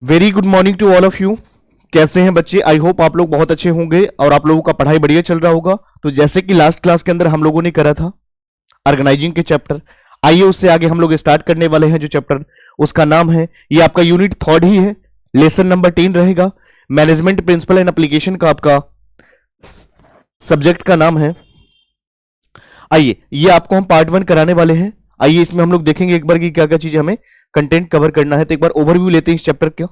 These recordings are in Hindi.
Very good morning to all of you. कैसे हैं बच्चे? आई होप आप लोग बहुत अच्छे होंगे और आप लोगों का पढ़ाई बढ़िया चल रहा होगा। तो जैसे कि लास्ट क्लास के अंदर हम लोगों ने करा था ऑर्गेनाइजिंग के चैप्टर, आइए उससे आगे हम लोग स्टार्ट करने वाले हैं। जो चैप्टर उसका नाम है, ये आपका यूनिट 3 ही है, लेसन नंबर 10 रहेगा। मैनेजमेंट प्रिंसिपल एंड एप्लीकेशन का आपका सब्जेक्ट का नाम है। आइए ये आपको हम पार्ट 1 कराने वाले हैं। आइए इसमें हम लोग देखेंगे एक बार कि क्या क्या चीजें हमें कंटेंट कवर करना है। तो एक बार ओवरव्यू लेते हैं इस चैप्टर का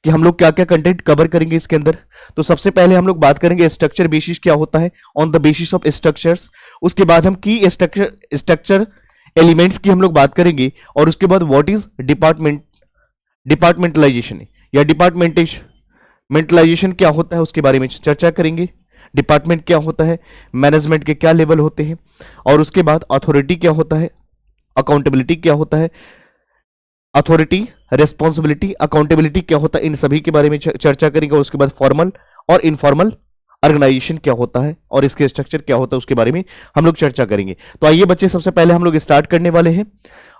कि हम लोग क्या क्या कंटेंट कवर करेंगे इसके अंदर। तो सबसे पहले हम लोग बात करेंगे स्ट्रक्चर बेसिस क्या होता है, on the basis of structures. उसके बाद हम की स्ट्रक्चर एलिमेंट्स की हम लोग बात करेंगे, और उसके बाद व्हाट इज डिपार्टमेंटलाइजेशन या डिपार्टमेंटलाइजेशन क्या होता है उसके बारे में चर्चा करेंगे। डिपार्टमेंट क्या होता है, मैनेजमेंट के क्या लेवल होते हैं, और उसके बाद अथॉरिटी क्या होता है, अकाउंटेबिलिटी क्या होता है, अथॉरिटी, रेस्पॉन्सिबिलिटी, अकाउंटेबिलिटी क्या होता है, इन सभी के बारे में चर्चा करेंगे। और उसके बाद फॉर्मल और इनफॉर्मल ऑर्गेनाइजेशन क्या होता है और इसके स्ट्रक्चर क्या होता है उसके बारे में हम लोग चर्चा करेंगे। तो आइए बच्चे, सबसे पहले हम लोग स्टार्ट करने वाले हैं।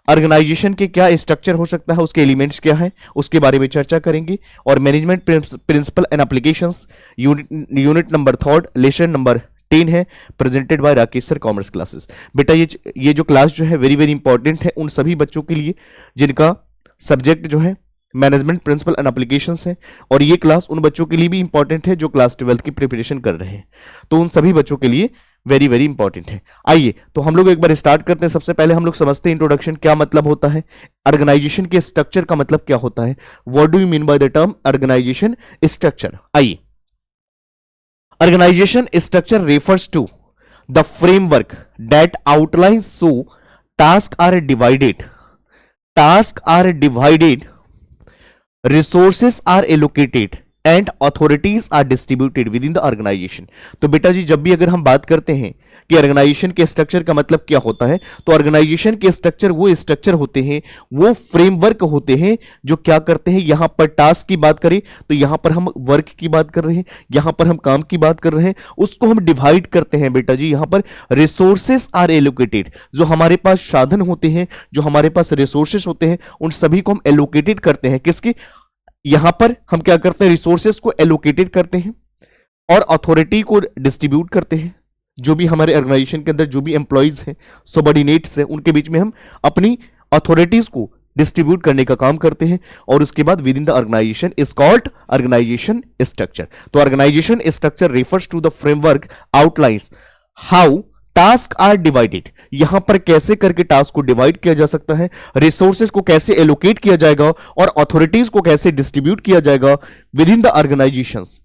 ऑर्गेनाइजेशन के क्या स्ट्रक्चर हो सकता है, उसके एलिमेंट्स क्या है उसके बारे में चर्चा करेंगे। और management principle and applications unit number 3 lesson number 10 है, presented by Rakesh sir, commerce classes. बेटा ये जो क्लास जो है वेरी वेरी इंपॉर्टेंट है उन सभी बच्चों के लिए जिनका सब्जेक्ट जो है मैनेजमेंट प्रिंसिपल एंड एप्लीकेशंस है, और ये क्लास उन बच्चों के लिए भी इंपॉर्टेंट है जो क्लास 12 की प्रिपरेशन कर रहे हैं। तो उन सभी बच्चों के लिए वेरी वेरी इंपॉर्टेंट है। आइए तो हम लोग एक बार स्टार्ट करते हैं। सबसे पहले हम लोग समझते हैं इंट्रोडक्शन क्या मतलब होता है, ऑर्गेनाइजेशन के स्ट्रक्चर का मतलब क्या होता है, what do you mean by the term organisation structure. आइए, organization structure refers to the framework that outlines so tasks are divided, resources are allocated and authorities are distributed within the organisation. तो बेटा जी, जब भी अगर हम बात करते हैं कि ऑर्गेनाइजेशन के स्ट्रक्चर का मतलब क्या होता है, तो ऑर्गेनाइजेशन के स्ट्रक्चर वो स्ट्रक्चर होते हैं, वो फ्रेमवर्क होते हैं जो क्या करते हैं। यहां पर टास्क की बात करें तो यहां पर हम वर्क की बात कर रहे हैं, यहां पर हम काम की बात कर रहे हैं, उसको हम डिवाइड करते हैं बेटा जी। यहां पर रिसोर्सेस आर एलोकेटेड, जो हमारे पास साधन होते हैं, जो हमारे पास रिसोर्सेस होते हैं, उन सभी को हम एलोकेटेड करते हैं। किसके? यहां पर हम क्या करते हैं, रिसोर्सेस को एलोकेटेड करते हैं और अथॉरिटी को डिस्ट्रीब्यूट करते हैं। जो भी हमारे ऑर्गेनाइजेशन के अंदर जो भी एम्प्लॉइज हैं, सबऑर्डिनेट्स हैं, उनके बीच में हम अपनी अथॉरिटीज को डिस्ट्रीब्यूट करने का काम करते हैं। और उसके बाद within the organisation is called organisation structure. तो organisation structure refers to the framework outlines how task are divided, यहां पर कैसे करके टास्क को डिवाइड किया जा सकता है, रिसोर्सेज को कैसे एलोकेट किया जाएगा और अथॉरिटीज को कैसे डिस्ट्रीब्यूट किया जाएगा with in the organisations,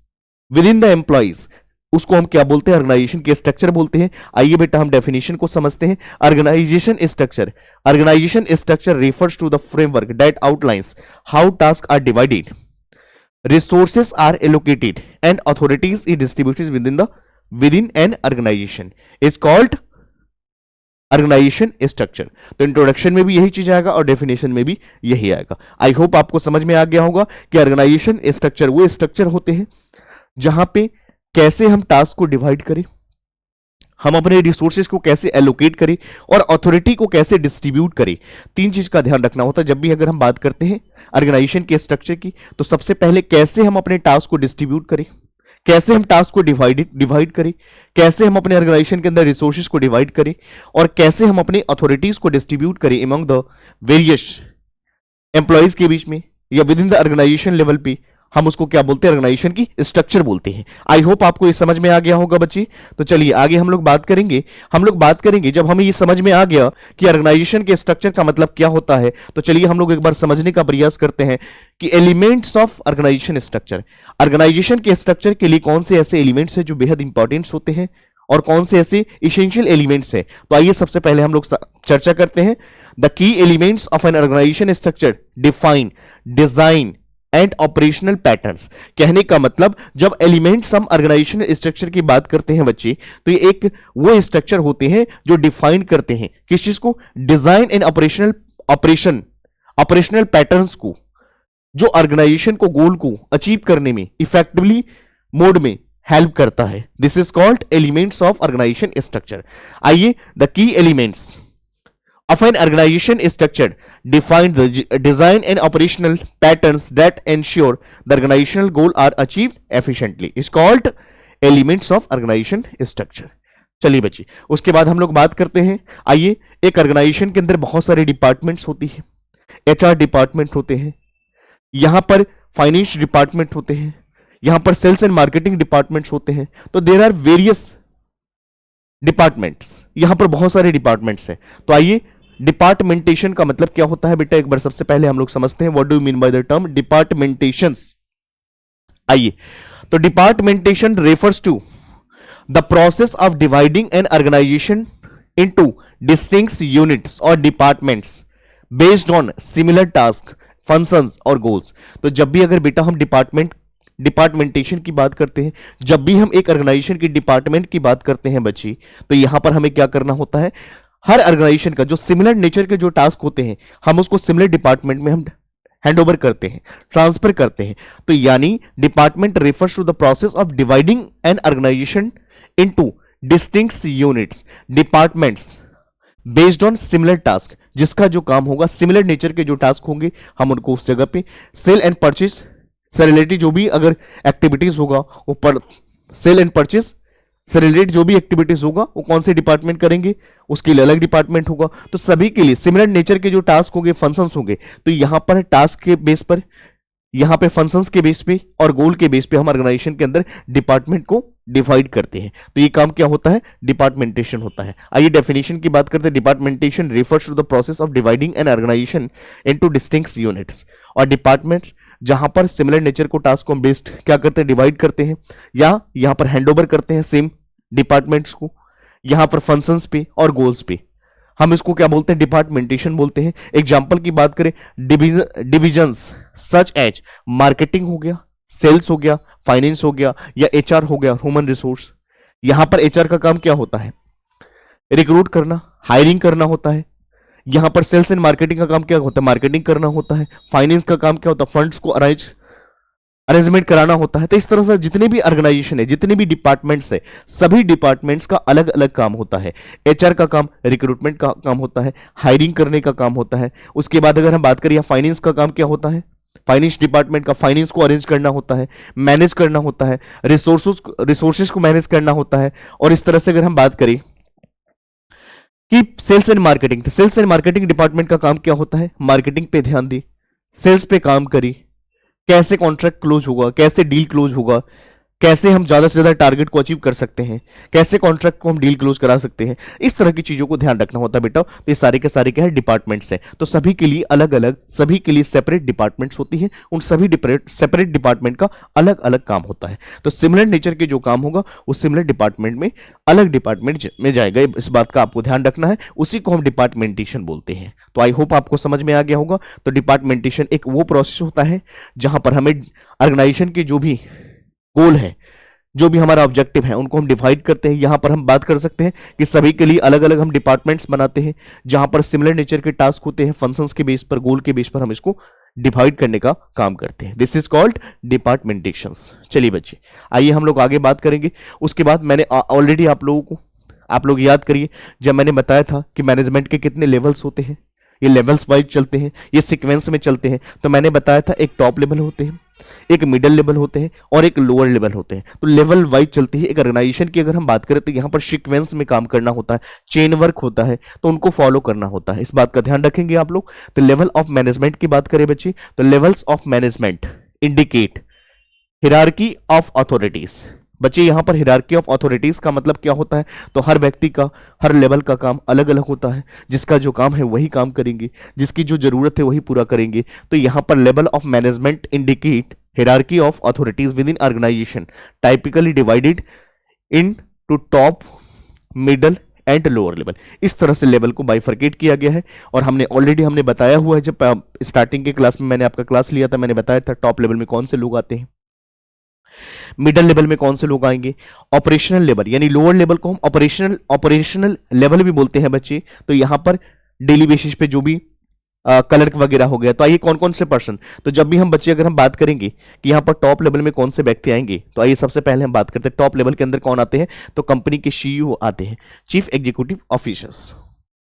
with in the employees, उसको हम क्या बोलते हैं, ऑर्गेनाइजेशन के स्ट्रक्चर बोलते हैं। आइए बेटा हम डेफिनेशन को समझते हैं। Organisation structure refers to the framework that outlines how task are divided, resources are allocated and authorities is distributed within an organisation is called organisation structure. तो इंट्रोडक्शन में भी यही चीज आएगा और डेफिनेशन में भी यही आएगा। आई होप आपको समझ में आ गया होगा कि ऑर्गेनाइजेशन स्ट्रक्चर वो स्ट्रक्चर होते हैं जहां पे कैसे हम टास्क को डिवाइड करें, हम अपने रिसोर्सेज को कैसे एलोकेट करें और अथॉरिटी को कैसे डिस्ट्रीब्यूट करें। तीन चीज का ध्यान रखना होता है जब भी अगर हम बात करते हैं ऑर्गेनाइजेशन के स्ट्रक्चर की। तो सबसे पहले कैसे हम अपने टास्क को डिस्ट्रीब्यूट करें, कैसे हम टास्क को डिवाइड करें, कैसे हम अपने ऑर्गेनाइजेशन के अंदर रिसोर्सेज को डिवाइड करें, और कैसे हम अपने अथॉरिटीज को डिस्ट्रीब्यूट करें अमंग द वेरियस एम्प्लॉइज के बीच में या within the organisation level पे। हम उसको क्या बोलते हैं, ऑर्गेनाइजेशन की स्ट्रक्चर बोलते हैं। आई होप आपको ये समझ में आ गया होगा बच्चे। तो चलिए आगे हम लोग बात करेंगे जब हमें ये समझ में आ गया कि ऑर्गेनाइजेशन के स्ट्रक्चर का मतलब क्या होता है, तो चलिए हम लोग एक बार समझने का प्रयास करते हैं कि elements of organisation structure, organisation के स्ट्रक्चर के लिए कौन से ऐसे एलिमेंट्स हैं जो बेहद इंपॉर्टेंट होते हैं और कौन से ऐसे इसेंशियल एलिमेंट्स हैं। तो आइए सबसे पहले हम लोग चर्चा करते हैं। The key elements of an organisation structure define, design and operational patterns. कहने का मतलब जब एलिमेंट्स हम ऑर्गेनाइजेशन स्ट्रक्चर की बात करते हैं बच्चे, तो ये एक वो स्ट्रक्चर होते हैं जो डिफाइन करते हैं किस चीज को, डिजाइन एंड ऑपरेशनल पैटर्न्स को, जो ऑर्गेनाइजेशन को गोल को अचीव करने में इफेक्टिवली मोड में हेल्प करता है। This is called elements of organisation structure. आइए, the key elements of an organization is structured, define the design and operational patterns that ensure the organizational goal are achieved efficiently is called elements of organization structure. चलिए बच्चे, उसके बाद हम लोग बात करते हैं, आइए, एक ऑर्गेनाइजेशन के अंदर बहुत सारे डिपार्टमेंट्स होती है, एचआर डिपार्टमेंट होते हैं, यहां पर फाइनेंस डिपार्टमेंट होते हैं, यहां पर सेल्स एंड मार्केटिंग डिपार्टमेंट्स होते हैं, तो देयर आर वेरियस डिपार्टमेंट्स, यहां पर बहुत सारे डिपार्टमेंट्स हैं. तो आइए, डिपार्टमेंटेशन का मतलब क्या होता है बेटा, एक बार सबसे पहले हम लोग समझते हैं what do you mean by the term departmentations. आइए, तो departmentation refers to the process of dividing an organisation into distinct units और departments based on similar task, functions और गोल्स. तो जब भी अगर बेटा हम डिपार्टमेंटेशन की बात करते हैं, जब भी हम एक ऑर्गेनाइजेशन की डिपार्टमेंट की बात करते हैं बच्ची, तो यहां पर हमें क्या करना होता है, हर ऑर्गेनाइजेशन का जो सिमिलर नेचर के जो टास्क होते हैं, हम उसको सिमिलर डिपार्टमेंट में हम हैंड ओवर करते हैं, ट्रांसफर करते हैं. तो यानी department refers to the process of dividing an organisation into distinct units, departments based on similar task, जिसका जो काम होगा, सिमिलर नेचर के जो टास्क होंगे, हम उनको उस जगह पे सेल एंड परचेस से रिलेटेड जो भी अगर एक्टिविटीज होगा, वो पर सेल एंड परचेस से रिलेटेड जो भी एक्टिविटीज होगा, वो कौन से डिपार्टमेंट करेंगे, उसके लिए अलग डिपार्टमेंट होगा. तो सभी के लिए सिमिलर नेचर के जो टास्क होंगे, फंक्शंस होंगे, तो यहां पर टास्क के बेस पर, यहां पे फंक्शंस के बेस पे और गोल के बेस पे हम ऑर्गेनाइजेशन के अंदर डिपार्टमेंट को डिवाइड करते हैं. तो ये काम क्या होता है, डिपार्टमेंटेशन होता है. आइए डेफिनेशन की बात करते हैं. Departmentation refers to the process of dividing an organisation into distinct units और डिपार्टमेंट्स, जहां पर सिमिलर नेचर को टास्क को बेस्ड क्या करते हैं, डिवाइड करते हैं, या यहां पर हैंड ओवर करते हैं सेम डिपार्टमेंट्स को, यहां पर फंक्शंस पे और गोल्स पे. हम इसको क्या बोलते हैं, डिपार्टमेंटेशन बोलते हैं. एग्जांपल की बात करें, डिविजन्स सच एज मार्केटिंग हो गया, सेल्स हो गया, फाइनेंस हो गया, या एचआर हो गया, ह्यूमन रिसोर्स. यहां पर एचआर का काम क्या होता है, रिक्रूट करना, हायरिंग करना होता है. यहां पर सेल्स एंड मार्केटिंग का काम क्या होता है, मार्केटिंग करना होता है. फाइनेंस का काम क्या होता है, फंड्स को अरेंजमेंट कराना होता है. तो इस तरह से जितने भी ऑर्गेनाइजेशन है, जितने भी डिपार्टमेंट्स है, सभी डिपार्टमेंट्स का अलग अलग काम होता है. एचआर का काम रिक्रूटमेंट का काम होता है, हायरिंग करने का काम होता है. उसके बाद अगर हम बात करें फाइनेंस का काम क्या होता है, फाइनेंस डिपार्टमेंट का फाइनेंस को अरेंज करना होता है, मैनेज करना होता है, रिसोर्सेज को मैनेज करना होता है. और इस तरह से अगर हम बात करें कि सेल्स एंड मार्केटिंग, तो सेल्स एंड मार्केटिंग डिपार्टमेंट का काम क्या होता है, मार्केटिंग पे ध्यान दी, सेल्स पे काम करी, कैसे कॉन्ट्रैक्ट क्लोज होगा, कैसे डील क्लोज होगा, कैसे हम ज्यादा से ज्यादा टारगेट को अचीव कर सकते हैं, कैसे कॉन्ट्रैक्ट को हम डील क्लोज करा सकते हैं. इस तरह की चीजों को ध्यान रखना होता है बेटा. तो ये सारे के सारे क्या है, डिपार्टमेंट्स हैं. तो सभी के लिए अलग अलग, सभी के लिए सेपरेट डिपार्टमेंट्स होती हैं. उन सभी सेपरेट डिपार्टमेंट का अलग अलग काम होता है. तो सिमिलर नेचर के जो काम होगा, उस सिमिलर डिपार्टमेंट में अलग डिपार्टमेंट में जाएगा. इस बात का आपको ध्यान रखना है. उसी को हम डिपार्टमेंटेशन बोलते हैं. तो आई होप आपको समझ में आ गया होगा. तो डिपार्टमेंटेशन एक वो प्रोसेस होता है जहां पर हमें ऑर्गेनाइजेशन के जो भी गोल है, जो भी हमारा ऑब्जेक्टिव है, उनको हम डिवाइड करते हैं. यहां पर हम बात कर सकते हैं कि सभी के लिए अलग अलग हम डिपार्टमेंट्स बनाते हैं, जहां पर सिमिलर नेचर के टास्क होते हैं, फंक्शंस के बेस पर, गोल के बेस पर हम इसको डिवाइड करने का काम करते हैं. This is called departmentations. चलिए बच्चे, आइए हम लोग आगे बात करेंगे. उसके बाद मैंने ऑलरेडी आप लोग याद करिए, जब मैंने बताया था कि मैनेजमेंट के कितने लेवल्स होते हैं, ये लेवल्स वाइज चलते हैं, ये सीक्वेंस में चलते हैं. तो मैंने बताया था एक टॉप लेवल होते हैं, एक मिडिल लेवल होते हैं और एक लोअर लेवल होते हैं. तो लेवल वाइज चलती है. एक ऑर्गेनाइजेशन की अगर हम बात करें तो यहां पर सीक्वेंस में काम करना होता है, चेन वर्क होता है, तो उनको फॉलो करना होता है. इस बात का ध्यान रखेंगे आप लोग. तो लेवल ऑफ मैनेजमेंट की बात करें बच्चे, तो levels of management indicate hierarchy of authorities. बच्चे यहां पर हिरार्की ऑफ अथॉरिटीज का मतलब क्या होता है, तो हर व्यक्ति का, हर लेवल का काम अलग अलग होता है. जिसका जो काम है वही काम करेंगे, जिसकी जो जरूरत है वही पूरा करेंगे. तो यहां पर level of management indicate hierarchy of authorities within organization typically divided into top, middle and lower level. इस तरह से लेवल को बाइफर्केट किया गया है. और हमने बताया हुआ है, जब स्टार्टिंग के क्लास में मैंने आपका क्लास लिया था, मैंने बताया था टॉप लेवल में कौन से लोग आते हैं, मिडल लेवल में कौन से लोग आएंगे, ऑपरेशनल लेवल यानी लोअर लेवल को हम ऑपरेशनल लेवल भी बोलते हैं बच्चे. तो यहां पर डेली बेसिस पे जो भी क्लर्क वगैरह हो गया. तो आइए कौन कौन से पर्सन, तो जब भी हम बच्चे अगर हम बात करेंगे कि यहां पर टॉप लेवल में कौन से व्यक्ति आएंगे, तो आइए सबसे पहले हम बात करते हैं टॉप लेवल के अंदर कौन आते हैं. तो कंपनी के सीईओ आते हैं, चीफ एग्जीक्यूटिव ऑफिसर्स.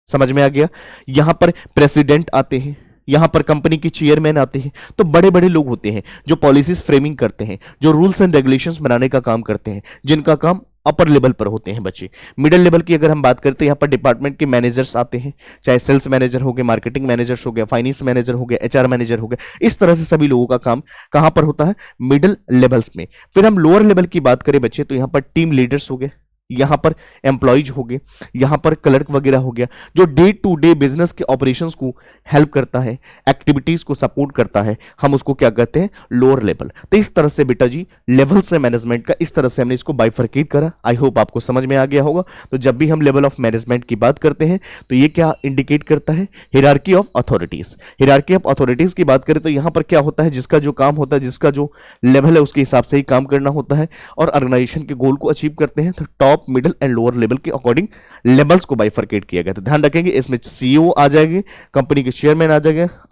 समझ में आ गया। यहां पर प्रेसिडेंट आते हैं, यहां पर कंपनी के चेयरमैन आते हैं। तो बड़े बड़े लोग होते हैं जो पॉलिसीज फ्रेमिंग करते हैं, जो रूल्स एंड रेगुलेशंस बनाने का काम करते हैं, जिनका काम अपर लेवल पर होते हैं बच्चे। मिडिल लेवल की अगर हम बात करते हैं, यहाँ पर डिपार्टमेंट के मैनेजर्स आते हैं, चाहे सेल्स मैनेजर हो गए, मार्केटिंग मैनेजर्स हो गया, फाइनेंस मैनेजर हो गया, एचआर मैनेजर हो गया। इस तरह से सभी लोगों का काम कहां पर होता है? मिडिल लेवल्स में। फिर हम लोअर लेवल की बात करें बच्चे, तो यहाँ पर टीम लीडर्स हो गए, यहां पर एम्प्लॉइज हो गए, यहां पर क्लर्क वगैरह हो गया, जो डे टू डे बिजनेस के ऑपरेशंस को हेल्प करता है, एक्टिविटीज को सपोर्ट करता है, हम उसको क्या कहते हैं? Lower level. तो इस तरह से बेटा जी लेवल से मैनेजमेंट का इस तरह से हमने इसको बाइफरकेट करा। आई होप आपको समझ में आ गया होगा। तो जब भी हम लेवल ऑफ मैनेजमेंट की बात करते हैं तो ये क्या इंडिकेट करता है? Hierarchy of authorities. Hierarchy of authorities की बात करें तो यहां पर क्या होता है? जिसका जो काम होता है, जिसका जो लेवल है, उसके हिसाब से ही काम करना होता है और ऑर्गेनाइजेशन के गोल को अचीव करते हैं। तो top, middle and lower level के अकॉर्डिंग लेवल्स को बाइफरकेट किया गया। तो ध्यान रखेंगे, इसमें सीईओ आ जाएंगे, कंपनी के चेयरमैन आ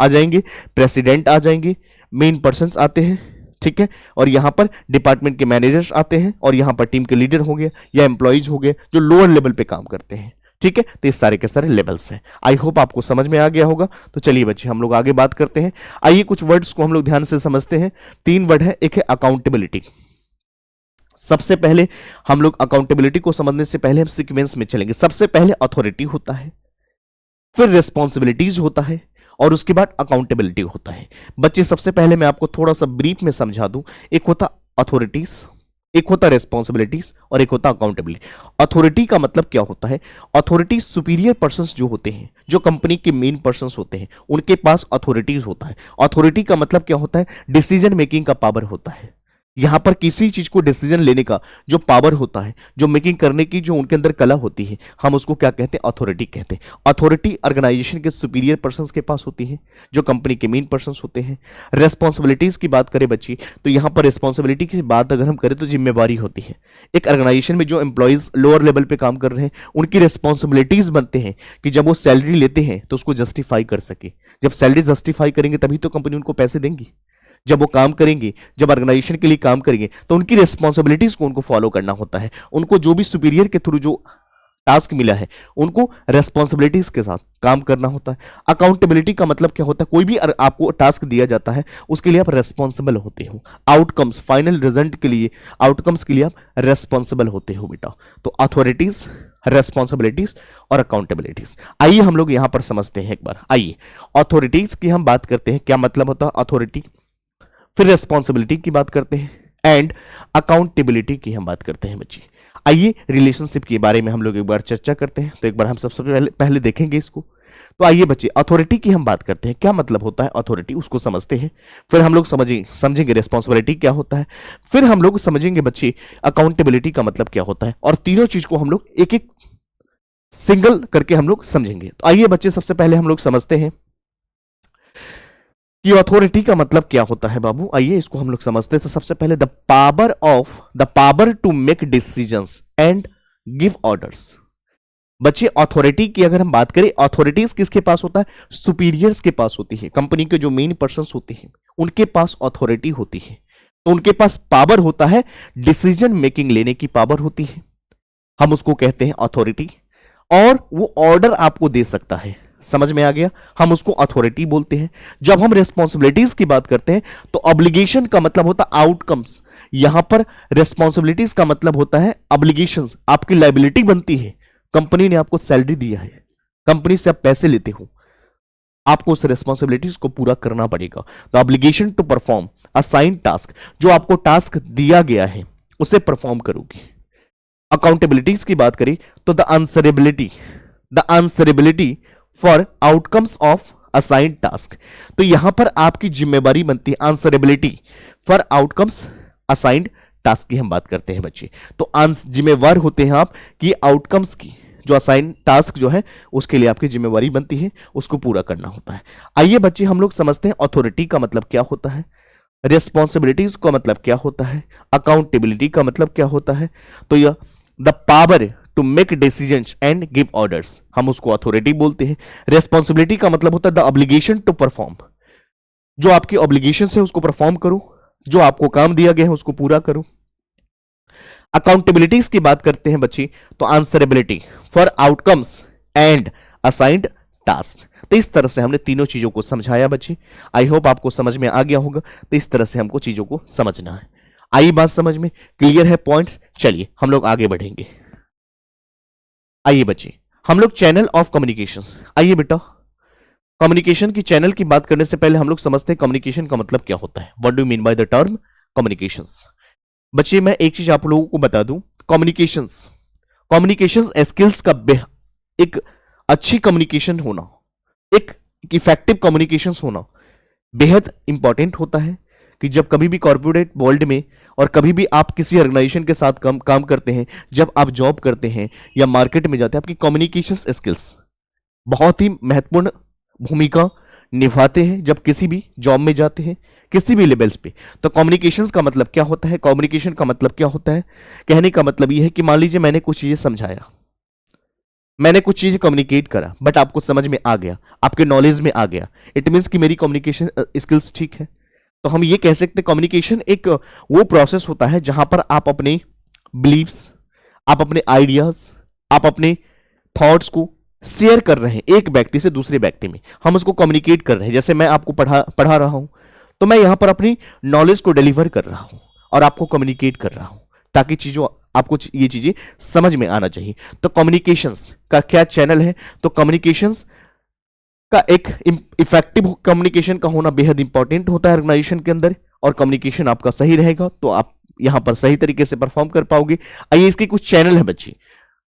जाएंगे, प्रेसिडेंट आ जाएंगे, मेन पर्संस आते हैं, ठीक है, और यहां पर डिपार्टमेंट के मैनेजर्स आते हैं, और यहां पर टीम के लीडर हो गए या एम्प्लॉइज हो गए जो लोअर लेवल पे काम करते हैं। ठीक है, तो ये सारे के सारे लेवल्स हैं। आई होप आपको समझ में आ गया होगा। तो चलिए बच्चे हम लोग आगे बात करते हैं। आइए कुछ वर्ड्स को हम लोग ध्यान से समझते हैं। 3 वर्ड है, एक है अकाउंटेबिलिटी। सबसे पहले हम लोग अकाउंटेबिलिटी को समझने से पहले हम सीक्वेंस में चलेंगे। सबसे पहले अथॉरिटी होता है, फिर रिस्पॉन्सिबिलिटीज होता है, और उसके बाद अकाउंटेबिलिटी होता है। बच्चे सबसे पहले मैं आपको थोड़ा सा ब्रीफ में समझा दूं। एक होता अथॉरिटीज, एक होता रिस्पॉन्सिबिलिटीज, और एक होता अकाउंटेबिलिटी। अथॉरिटी का मतलब क्या होता है? अथॉरिटी सुपीरियर पर्संस जो होते हैं, जो कंपनी के मेन पर्संस होते हैं, उनके पास अथॉरिटीज होता है। अथॉरिटी का मतलब क्या होता है? डिसीजन मेकिंग का पावर होता है। यहां पर किसी चीज को डिसीजन लेने का जो पावर होता है, जो मेकिंग करने की जो उनके अंदर कला होती है, हम उसको क्या कहते हैं? अथॉरिटी कहते हैं। अथॉरिटी ऑर्गेनाइजेशन के सुपीरियर पर्संस के पास होती है, जो कंपनी के मेन पर्संस होते हैं। रेस्पॉन्सिबिलिटीज की बात करें बच्ची, तो यहां पर रिस्पॉन्सिबिलिटी की बात अगर हम करें तो जिम्मेवारी होती है। एक ऑर्गेनाइजेशन में जो एम्प्लॉइज लोअर लेवल पे काम कर रहे हैं, उनकी रिस्पॉन्सिबिलिटीज बनते हैं कि जब वो सैलरी लेते हैं तो उसको जस्टिफाई कर सके। जब सैलरी जस्टिफाई करेंगे तभी तो कंपनी उनको पैसे देंगी। जब वो काम करेंगे, जब ऑर्गेनाइजेशन के लिए काम करेंगे, तो उनकी रिस्पॉन्सिबिलिटीज को उनको फॉलो करना होता है। उनको जो भी सुपीरियर के थ्रू जो टास्क मिला है, उनको रेस्पॉन्सिबिलिटीज के साथ काम करना होता है। अकाउंटेबिलिटी का मतलब क्या होता है? कोई भी आपको टास्क दिया जाता है, उसके लिए आप रेस्पॉन्सिबल होते हो। आउटकम्स, फाइनल रिजल्ट के लिए, आउटकम्स के लिए आप रेस्पॉन्सिबल होते हो बेटा। तो अथॉरिटीज, रेस्पॉन्सिबिलिटीज और अकाउंटेबिलिटीज। आइए हम लोग यहां पर समझते हैं एक बार। आइए अथॉरिटीज की हम बात करते हैं, क्या मतलब होता है अथॉरिटी, फिर रेस्पॉन्सिबिलिटी की बात करते हैं, एंड अकाउंटेबिलिटी की हम बात करते हैं बच्चे। आइए रिलेशनशिप के बारे में हम लोग एक बार चर्चा करते हैं। तो एक बार हम सबसे पहले देखेंगे इसको। तो आइए बच्चे अथॉरिटी की हम बात करते हैं, क्या मतलब होता है अथॉरिटी, उसको समझते हैं। फिर हम लोग समझेंगे रिस्पॉन्सिबिलिटी क्या होता है, फिर हम लोग समझेंगे बच्चे अकाउंटेबिलिटी का मतलब क्या होता है, और तीनों चीज को हम लोग एक एक सिंगल करके हम लोग समझेंगे। तो आइए बच्चे सबसे पहले हम लोग समझते हैं कि अथॉरिटी का मतलब क्या होता है बाबू। आइए इसको हम लोग समझते हैं। तो सबसे पहले the power to make decisions and give orders. बच्चे अथॉरिटी की अगर हम बात करें, अथॉरिटीज किसके पास होता है? सुपीरियर्स के पास होती है। कंपनी के जो मेन पर्संस होते हैं, उनके पास अथॉरिटी होती है। तो उनके पास पावर होता है, डिसीजन मेकिंग लेने की पावर होती है, हम उसको कहते हैं अथॉरिटी। और वो ऑर्डर आपको दे सकता है, समझ में आ गया, हम उसको अथॉरिटी बोलते हैं। जब हम रिस्पॉन्सिबिलिटीज की बात करते हैं तो ऑब्लिगेशन का मतलब होता है आउटकम्स। यहां पर रिस्पॉन्सिबिलिटीज का मतलब होता है ऑब्लिगेशंस, आपकी लायबिलिटी बनती है। कंपनी ने आपको सैलरी दिया है, कंपनी से आप पैसे लेते हो, आपको उस रिस्पॉन्सिबिलिटीज को पूरा करना पड़ेगा। तो obligation to perform assign task, जो आपको टास्क दिया गया है उसे परफॉर्म करोगे। अकाउंटेबिलिटीज की बात करें तो the answerability for outcomes of assigned task. तो यहां पर आपकी जिम्मेवारी बनती है, answerability for outcomes assigned task की हम बात करते हैं बच्चे। तो जिम्मेवार होते हैं आप कि आउटकम्स की जो असाइन टास्क जो है उसके लिए आपकी जिम्मेवारी बनती है, उसको पूरा करना होता है। आइए बच्चे हम लोग समझते हैं अथॉरिटी का मतलब क्या होता है, रिस्पॉन्सिबिलिटीज का मतलब क्या होता है, अकाउंटेबिलिटी का मतलब क्या होता है। तो यह the power to make decisions and give orders, हम उसको अथॉरिटी बोलते हैं। रेस्पॉन्सिबिलिटी का मतलब होता है द ऑब्लिगेशन टू परफॉर्म, जो आपकी ऑब्लिगेशन है उसको परफॉर्म करो, जो आपको काम दिया गया है उसको पूरा करो। अकाउंटेबिलिटीज की बात करते हैं बच्चे तो answerability for outcomes and assigned task. तो इस तरह से हमने तीनों चीजों को समझाया बच्चे। आई होप आपको समझ में आ गया होगा। तो इस तरह से हमको चीजों को समझना है। आई बात समझ में, क्लियर है पॉइंट्स? चलिए हम लोग आगे बढ़ेंगे। आइए बच्चे, हम लोग चैनल ऑफ कम्युनिकेशन, आइए बेटा, कम्युनिकेशन की चैनल की बात करने से पहले हम लोग समझते हैं कम्युनिकेशन का मतलब क्या होता है। What do mean by the term communications? बच्चे मैं एक चीज आप लोगों को बता दूं, कम्युनिकेशंस स्किल्स का एक अच्छी कम्युनिकेशन होना, एक इफेक्टिव कम्युनिकेशन होना बेहद इंपॉर्टेंट होता है। कि जब कभी भी कॉर्पोरेट वर्ल्ड में और कभी भी आप किसी ऑर्गेनाइजेशन के साथ काम करते हैं, जब आप जॉब करते हैं या मार्केट में जाते हैं, आपकी कम्युनिकेशन स्किल्स बहुत ही महत्वपूर्ण भूमिका निभाते हैं जब किसी भी जॉब में जाते हैं, किसी भी लेवल्स पे। तो कम्युनिकेशंस का मतलब क्या होता है? कम्युनिकेशन का मतलब क्या होता है? कहने का मतलब यह है कि मान लीजिए मैंने कुछ चीजें समझाया, मैंने कुछ चीजें कम्युनिकेट करा, बट आपको समझ में आ गया, आपके नॉलेज में आ गया, इट मीन्स कि मेरी कम्युनिकेशन स्किल्स ठीक है। तो हम ये कह सकते हैं कम्युनिकेशन एक वो प्रोसेस होता है जहां पर आप अपने बिलीव्स, आप अपने आइडियाज, आप अपने थॉट्स को शेयर कर रहे हैं एक व्यक्ति से दूसरे व्यक्ति में, हम उसको कम्युनिकेट कर रहे हैं। जैसे मैं आपको पढ़ा रहा हूं, तो मैं यहां पर अपनी नॉलेज को डिलीवर कर रहा हूं और आपको कम्युनिकेट कर रहा हूं, ताकि चीजों आपको ये चीजें समझ में आना चाहिए। तो कम्युनिकेशंस का क्या चैनल है? तो कम्युनिकेशंस का एक इफेक्टिव कम्युनिकेशन का होना बेहद इंपॉर्टेंट होता है ऑर्गेनाइजेशन के अंदर, और कम्युनिकेशन आपका सही रहेगा तो आप यहां पर सही तरीके से परफॉर्म कर पाओगे। आइए इसके कुछ चैनल है बच्चे।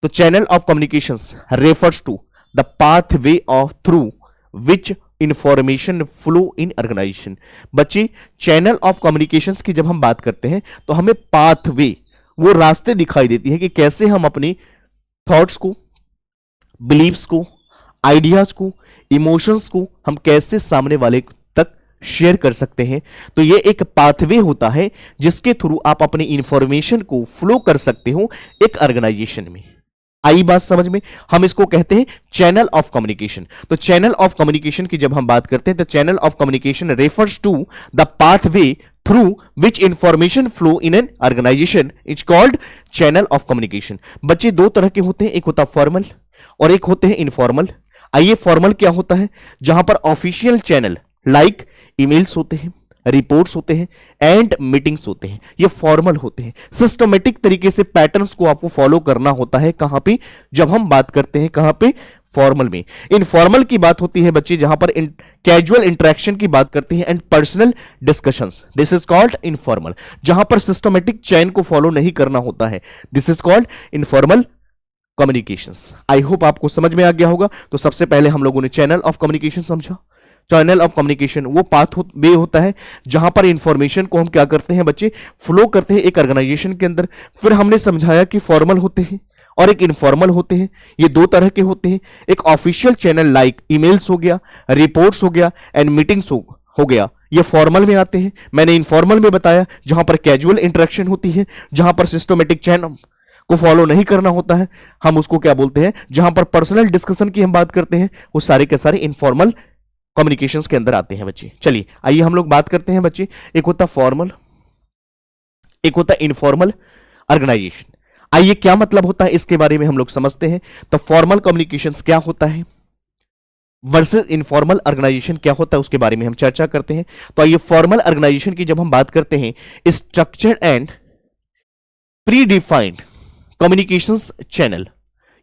तो channel of communications refers to the pathway of through which information flow in organisation. बच्चे चैनल ऑफ कम्युनिकेशंस की जब हम बात करते हैं तो हमें पाथवे, वो रास्ते दिखाई देती है कि कैसे हम अपनी थॉट्स को, बिलीव्स को, आइडियाज को, इमोशंस को हम कैसे सामने वाले तक शेयर कर सकते हैं। तो ये एक पाथवे होता है जिसके थ्रू आप अपनी इंफॉर्मेशन को फ्लो कर सकते हो एक ऑर्गेनाइजेशन में। आई बात समझ में? हम इसको कहते हैं चैनल ऑफ कम्युनिकेशन। तो चैनल ऑफ कम्युनिकेशन की जब हम बात करते हैं तो channel of communication refers to the pathway through which information flow in an organisation is called channel of communication. बच्चे दो तरह के होते हैं, एक होता है फॉर्मल और एक होते हैं इनफॉर्मल। आइए फॉर्मल क्या होता है? जहां पर ऑफिशियल चैनल लाइक ईमेल्स होते हैं, रिपोर्ट्स होते हैं एंड मीटिंग्स होते हैं, ये फॉर्मल होते हैं। सिस्टमेटिक तरीके से पैटर्न्स को आपको फॉलो करना होता है। कहां पे? जब हम बात करते हैं कहां पे? फॉर्मल में। इनफॉर्मल की बात होती है बच्चे जहां पर कैजुअल इंटरेक्शन की बात करते हैं and personal discussions, this is called informal. जहां पर सिस्टमेटिक चैन को फॉलो नहीं करना होता है, this is called informal communications. I hope आपको समझ में आ गया होगा। तो सबसे पहले हम लोगों ने चैनल ऑफ कम्युनिकेशन समझा। चैनल ऑफ कम्युनिकेशन वो वे होता है जहां पर इंफॉर्मेशन को हम क्या करते हैं बच्चे? फ्लो करते हैं एक ऑर्गेनाइजेशन के अंदर। फिर हमने समझाया कि फॉर्मल होते हैं और एक इनफॉर्मल होते हैं। ये दो तरह के होते हैं, एक ऑफिशियल चैनल लाइक ईमेल्स हो गया, रिपोर्ट्स हो गया एंड मीटिंग्स हो गया, ये फॉर्मल में आते हैं। मैंने इनफॉर्मल में बताया जहां पर कैजुअल इंटरेक्शन होती है, जहां पर सिस्टमेटिक चैन को फॉलो नहीं करना होता है, हम उसको क्या बोलते हैं? जहां पर पर्सनल डिस्कशन की हम बात करते हैं, वो सारे के सारे इनफॉर्मल कम्युनिकेशंस के अंदर आते हैं बच्चे। चलिए आइए हम लोग बात करते हैं बच्चे, एक होता फॉर्मल, एक होता इनफॉर्मल ऑर्गेनाइजेशन। आइए क्या मतलब होता है इसके बारे में हम लोग समझते हैं। तो फॉर्मल कम्युनिकेशंस क्या होता है वर्सेस इनफॉर्मल ऑर्गेनाइजेशन क्या होता है, उसके बारे में हम चर्चा करते हैं। तो आइए फॉर्मल ऑर्गेनाइजेशन की जब हम बात करते हैं, structured and pre defined communications channel,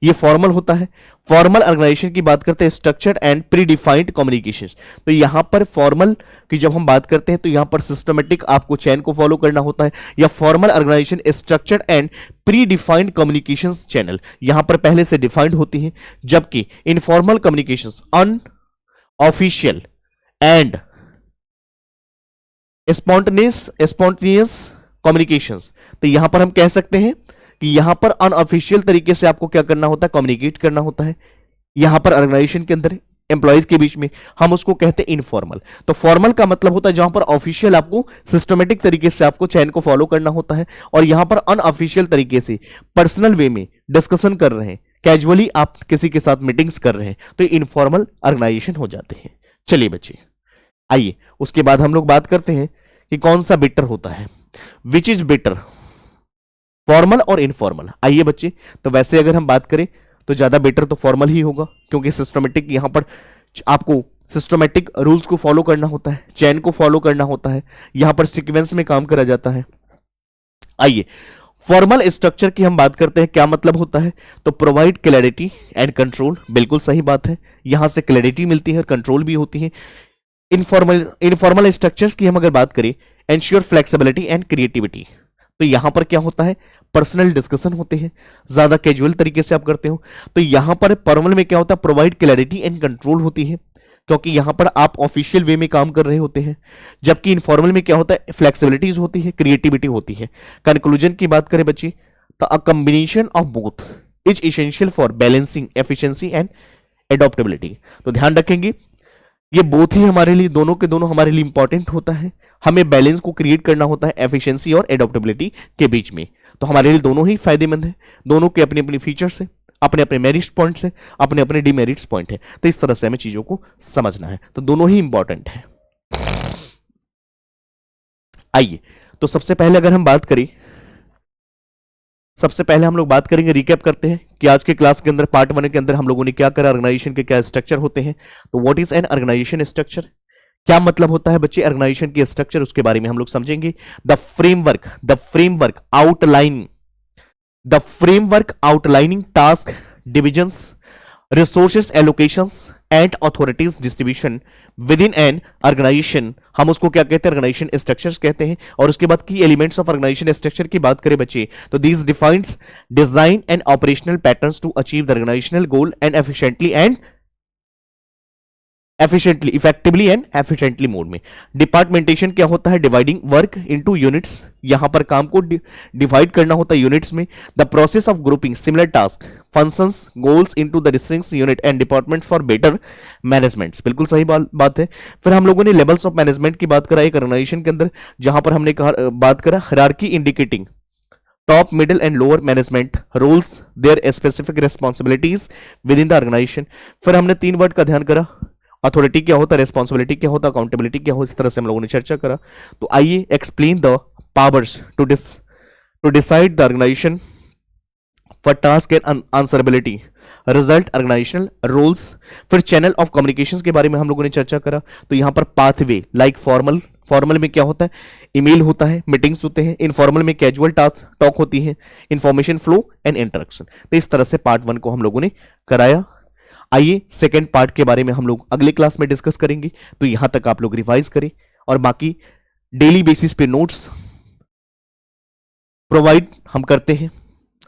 ये फॉर्मल होता है। फॉर्मल ऑर्गेनाइजेशन की बात करते हैं structured and predefined communication. तो यहां पर फॉर्मल की जब हम बात करते हैं तो यहां पर सिस्टमेटिक आपको चैन को फॉलो करना होता है, या formal organisation structured and predefined communication channel यहां पर पहले से डिफाइंड होती है, जबकि informal communication unofficial and spontaneous communications. तो यहां पर हम कह सकते हैं कि यहां पर अनऑफिशियल तरीके से आपको क्या करना होता है? कम्युनिकेट करना होता है। यहां पर ऑर्गेनाइजेशन के अंदर एम्प्लॉइज के बीच में हम उसको कहते हैं इनफॉर्मल। तो फॉर्मल का मतलब होता है जहां पर ऑफिशियल आपको सिस्टमेटिक तरीके से आपको चैन को फॉलो करना होता है, और यहां पर अनऑफिशियल तरीके से पर्सनल वे में डिस्कशन कर रहे हैं, कैजुअली आप किसी के साथ मीटिंग्स कर रहे हैं, तो इनफॉर्मल ऑर्गेनाइजेशन हो जाते हैं। चलिए बच्चे आइए उसके बाद हम लोग बात करते हैं कि कौन सा बेटर होता है, विच इज बेटर, फॉर्मल और इनफॉर्मल। आइए बच्चे, तो वैसे अगर हम बात करें तो ज्यादा बेटर तो फॉर्मल ही होगा, क्योंकि सिस्टमेटिक यहां पर आपको सिस्टमेटिक रूल्स को फॉलो करना होता है, चैन को फॉलो करना होता है, यहां पर सीक्वेंस में काम करा जाता है। आइए फॉर्मल स्ट्रक्चर की हम बात करते हैं, क्या मतलब होता है? तो प्रोवाइड क्लैरिटी एंड कंट्रोल, बिल्कुल सही बात है, यहां से क्लैरिटी मिलती है और कंट्रोल भी होती है। इनफॉर्मल स्ट्रक्चर्स की हम अगर बात करें, एंश्योर फ्लेक्सिबिलिटी एंड क्रिएटिविटी, तो यहां पर क्या होता है? पर्सनल डिस्कशन होते हैं, ज्यादा कैजुअल तरीके से आप करते हो। तो यहां पर फॉर्मल में क्या होता है? प्रोवाइड क्लैरिटी एंड कंट्रोल होती है, क्योंकि यहां पर आप ऑफिशियल वे में काम कर रहे होते हैं। जबकि इनफॉर्मल में क्या होता है? फ्लेक्सिबिलिटीज होती है, क्रिएटिविटी होती है। कंक्लूजन की बात करें बच्चे, तो a combination of both is essential for balancing efficiency and adaptability. तो ध्यान रखेंगे ये बोथ ही हमारे लिए, दोनों के दोनों हमारे लिए इंपॉर्टेंट होता है। हमें बैलेंस को क्रिएट करना होता है एफिशिएंसी और एडॉप्टेबिलिटी के बीच में। तो हमारे लिए दोनों ही फायदेमंद है, दोनों के अपने अपने फीचर्स है, अपने अपने मेरिट्स पॉइंट्स है, अपने अपने डिमेरिट्स पॉइंट है। तो इस तरह से हमें चीजों को समझना है, तो दोनों ही इंपॉर्टेंट है। आइए तो सबसे पहले अगर हम बात करें, सबसे पहले हम लोग बात करेंगे, रिकैप करते हैं कि आज के क्लास के अंदर पार्ट 1 के अंदर हम लोगों ने क्या करा, ऑर्गेनाइजेशन के क्या स्ट्रक्चर होते हैं। तो what is an organisation structure, क्या मतलब होता है बच्चे ऑर्गेनाइजेशन के स्ट्रक्चर, उसके बारे में हम लोग समझेंगे। The framework outlining task divisions, resources allocations and authorities distribution within an organisation, हम उसको क्या कहते हैं? ऑर्गेनाइजेशन स्ट्रक्चर्स कहते हैं। और उसके बाद की एलिमेंट्स ऑफ ऑर्गेनाइजेशन स्ट्रक्चर की बात करें बच्चे, तो these defines design and operational patterns to achieve the organisational goal and effectively and efficiently mode में। डिपार्टमेंटेशन क्या होता है? डिवाइडिंग वर्क इनटू यूनिट्स, यहां पर काम को डिवाइड करना होता है यूनिट्स में। The process of grouping similar task functions goals into the distinct unit and department for better management, बिल्कुल सही बात है। फिर हम लोगों ने लेवल्स ऑफ मैनेजमेंट की बात करा एक ऑर्गेनाइजेशन के अंदर, जहां पर हमने बात करा hierarchy indicating top middle and lower management roles their specific responsibilities within the organisation. फिर हमने 3 वर्ड का ध्यान करा, अथॉरिटी क्या होता है, रिस्पॉन्सिबिलिटी क्या होता है, अकाउंटेबिलिटी क्या हो, इस तरह से हम लोगों ने चर्चा करा। तो आइए explain the powers to decide the organisation for task and answerability, result organisational roles. फिर चैनल ऑफ कम्युनिकेशंस के बारे में हम लोगों ने चर्चा करा। तो यहां पर पाथवे लाइक फॉर्मल में क्या होता है? ईमेल होता है, मीटिंग्स होते हैं। इनफॉर्मल में कैजुअल टॉक होती है, इंफॉर्मेशन फ्लो एंड इंटरेक्शन। तो इस तरह से पार्ट 1 को हम लोगों ने कराया। आइए सेकेंड पार्ट के बारे में हम लोग अगले क्लास में डिस्कस करेंगे। तो यहां तक आप लोग रिवाइज करें और बाकी डेली बेसिस पे नोट्स प्रोवाइड हम करते हैं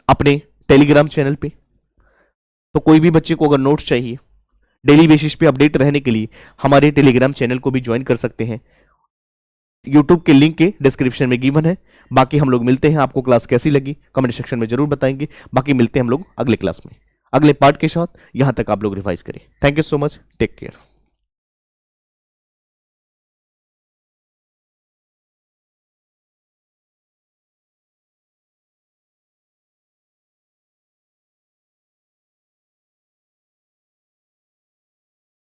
अपने टेलीग्राम चैनल पे। तो कोई भी बच्चे को अगर नोट्स चाहिए डेली बेसिस पे अपडेट रहने के लिए, हमारे टेलीग्राम चैनल को भी ज्वाइन कर सकते हैं। यूट्यूब के लिंक के डिस्क्रिप्शन में गिवन है। बाकी हम लोग मिलते हैं, आपको क्लास कैसी लगी कमेंट सेक्शन में जरूर बताएंगे। बाकी मिलते हैं हम लोग अगले क्लास में अगले पार्ट के साथ। यहां तक आप लोग रिवाइज करें। Thank you so much, take care.